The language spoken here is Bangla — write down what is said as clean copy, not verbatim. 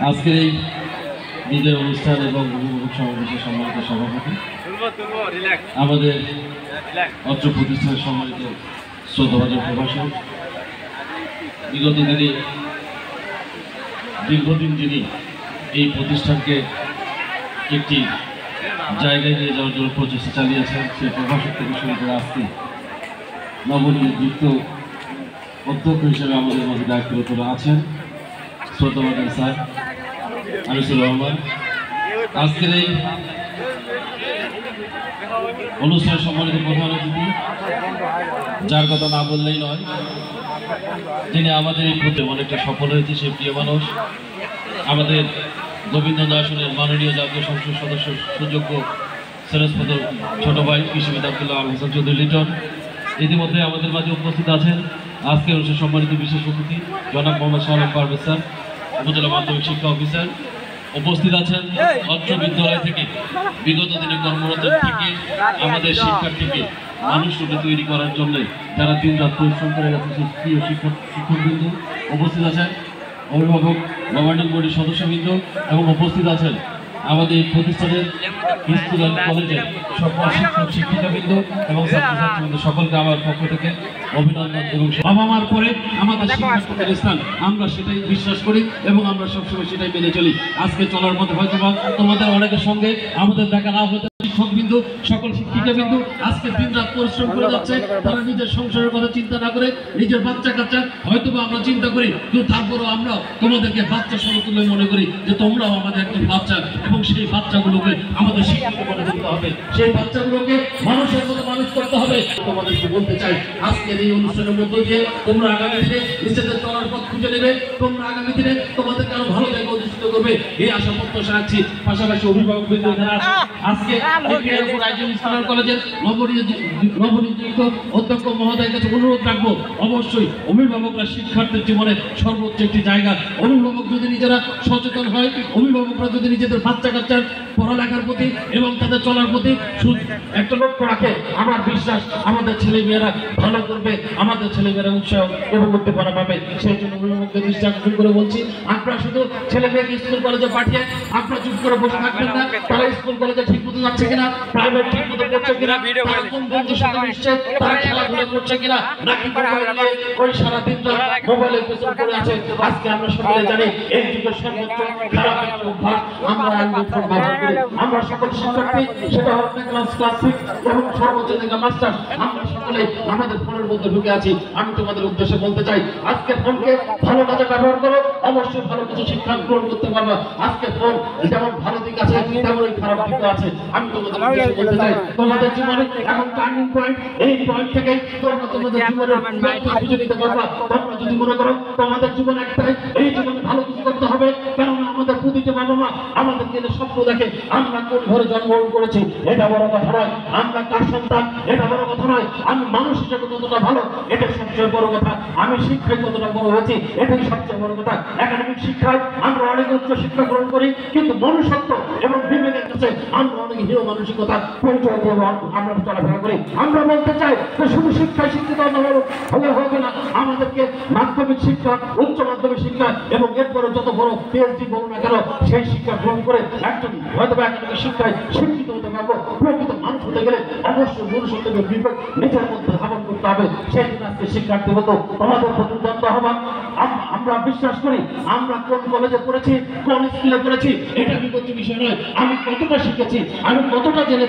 আজকের এই বিজয় অনুষ্ঠান এবং অভিভাবক সমাবেশের সম্মানিত সভাপতি, আমাদের অত্র প্রতিষ্ঠানের সম্মানিত শ্রদ্ধাভাজন প্রভাষক, বিগত দিনে দীর্ঘদিন যিনি এই প্রতিষ্ঠানকে একটি জায়গায় নিয়ে যাওয়ার জন্য প্রচেষ্টা চালিয়েছেন, সেই প্রভাষক থেকে শুরু করে আজকে নবনিযুক্ত অধ্যক্ষ হিসেবে আমাদের মাঝে দায়িত্বরত আছেন শ্রদ্ধাভাজন স্যার আনিসুর রহমান। আজকের এই অনুষ্ঠানের সম্মানিত প্রধান অতিথি, যার কথা না বললেই নয়, যিনি আমাদের এই প্রতি অনেকটা সফল হয়েছে, সেই প্রিয় মানুষ, আমাদের গোবিন্দগঞ্জ আসনের মাননীয় জাতীয় সংসদ সদস্য সুযোগ্য সেরেসপদ ছোট ভাই কৃষিবিদ আব্দুল্লাহ আল হাসান চৌধুরী লিটন ইতিমধ্যে আমাদের মাঝে উপস্থিত আছেন। আজকের অনুষ্ঠানে সম্মানিত বিশেষ অতিথি জনাব মোহাম্মদ শাহ আলম পারভেজ স্যার, উপজেলা মাধ্যমিক শিক্ষা অফিসার উপস্থিত আছেন। অত্র বিদ্যালয় থেকে বিগত দিনে কর্মরত থেকে আমাদের শিক্ষার্থীকে মানুষ রূপে তৈরি করার জন্য যারা দিনরাত পরিশ্রম করে গেছে সেই প্রিয় শিক্ষকবৃন্দ উপস্থিত আছেন, অভিভাবক, গভর্নিং বডির সদস্যবৃন্দ এবং উপস্থিত আছেন আমাদের এই প্রতিষ্ঠানের স্কুল অ্যান্ড কলেজের সকল শিক্ষক শিক্ষিকাবৃন্দ এবং ছাত্রছাত্রীবৃন্দ সকলকে আমার পক্ষ থেকে অভিনন্দন। এবং বাবা মার পরে আমাদের শিক্ষা প্রতিষ্ঠান, আমরা সেটাই বিশ্বাস করি এবং আমরা সবসময় সেটাই মেনে চলি। আজকে চলার মধ্যে হয়তো বা তোমাদের অনেকের সঙ্গে আমাদের দেখা না হতে শিক্ষকবৃন্দ, সকল শিক্ষিকাবৃন্দ আজকে দিন রাত পরিশ্রম করে যাচ্ছে, তারা নিজের সংসারের কথা চিন্তা না করে নিজের বাচ্চা কাচ্চা হয়তো বা আমরা চিন্তা করি, কিন্তু তারপরও আমরা তোমাদেরকে বাচ্চা সমতুল্য মনে করি যে তোমরাও আমাদের একজন বাচ্চা, এবং সেই বাচ্চাগুলোকে আমাদের শিক্ষিত করে তুলতে হবে, সেই বাচ্চাগুলোকে মানুষের মতো মানুষ করতে হবে। তোমাদেরকে বলতে চাই, আজকের এই অনুষ্ঠানের মধ্য দিয়ে তোমরা আগামী দিনে নিজেদের চলার পথ খুঁজে নেবে, তোমরা আগামী দিনে তোমাদেরকে আরো ভালো জায়গায় অধিষ্ঠিত করবে, এই আশা প্রত্যাশা রাখছি। পাশাপাশি অভিভাবকবৃন্দ আজকে কলেজের নবনিযুক্ত অধ্যক্ষ মহোদয়ের কাছে অনুরোধ রাখবো, অবশ্যই অভিভাবকরা শিক্ষার্থীর জীবনে সর্বোচ্চ একটি জায়গা। অভিভাবক যদি নিজেরা সচেতন হয়, অভিভাবকরা যদি নিজেদের বাচ্চা কাচ্চার পড়ালেখার প্রতি এবং তাদের চলার প্রতি একটা লক্ষ্য রাখে, আমার বিশ্বাস আমাদের ছেলে মেয়েরা ভালো করবে, আমাদের ছেলে মেয়েরা উৎসাহ এবং উদ্দীপনা পাবে। সেই জন্য অভিভাবকদের দৃষ্টি আকর্ষণ করে বলছি, আপনারা শুধু ছেলে মেয়েকে স্কুল কলেজে পাঠিয়ে আপনারা চুপ করে বসে থাকবেন না। তারা স্কুল কলেজে ঠিক মতো যাচ্ছে কিনা, প্রাইভেট ঠিক মতো করছে কিনা, কোন বন্ধুর সাথে মিশছে, তারা খেলাধুলা করছে কিনা, নাকি ওই সারাদিন মোবাইলের পেছনে পড়ে আছে। আজকে আমরা সকলে জানি এই যুগের সর্বোচ্চ খারাপ একটা অভ্যাস আমরা ব্যবহার করি। আমরা সকল শিক্ষার্থী, সেটা হোক ক্লাস 6 এবং সর্বোচ্চ থেকে মাস্টার, আমরা সকলে আমাদের ফোনের মধ্যে ঢুকে আছি। আমি তোমাদের উদ্দেশ্যে বলতে চাই, আজকে ফোনকে ভালো কাজে ব্যবহার করো, অবশ্যই ভালো কিছু শিক্ষা গ্রহণ করতে পারবা। আজকে ফোন যেমন ভালো দিক আছে তেমনই খারাপ দিক আছে। আমি তোমাদের উদ্দেশ্যে বলতে চাই, তোমাদের জীবনে এখন টার্নিং পয়েন্ট, এই পয়েন্ট থেকে তোমরা তোমাদের জীবনের লক্ষ্য খুঁজে নিতে পারবা। তোমরা যদি মনে করো তোমাদের জীবন একটাই, এই জীবনে ভালো কিছু করতে হবে, কেননা আমাদের প্রতিটা বাবা মা আমাদেরকে স্বপ্ন দেখে আমরা কোন ঘরে জন্মগ্রহণ করেছি এটা বড় কথা নয়, আমরা কার সন্তান এটা বড় কথা নয়, আমি মানুষ হিসেবে কতটা ভালো এটা সবচেয়ে বড় কথা, আমি শিক্ষায় কতটা বড় হয়েছি এটাই সবচেয়ে বড় কথা। একাডেমিক শিক্ষায় আমরা অনেক উচ্চ শিক্ষা গ্রহণ করি, কিন্তু মনুষ্যত্ব এবং বিবেকের কাছে আমরা অনেক হীন মানসিকতা পরিচয় দিয়ে আমরা চলাফেরা করি। আমরা বলতে চাই যে শুধু শিক্ষায় শিক্ষিত হলে হবে না, আমাদেরকে মাধ্যমিক শিক্ষা, উচ্চ মাধ্যমিক শিক্ষা এবং এরপরে যত বড় পিএইচডি বলুন না কেন সেই শিক্ষা গ্রহণ করে একজন হয়তো একাডেমিক শিক্ষায় শিক্ষিত হতে পারবো। প্রকৃত মানুষ হতে গেলে অবশ্যই মনুষ্যত্বের বিবেক নিজের মধ্যে ধারণ করতে হবে। সেই জন্য আজকে শিক্ষার্থী হতো তোমাদের প্রতিদ্বন্দ্ব হবা। আমরা বিশ্বাস করি আমরা কোন কলেজে পড়েছি, কোন স্কুলে পড়েছি এটা বিপজ্জ বিষয় নয়, আমি কতটা শিখেছি, আমি কতটা জেনে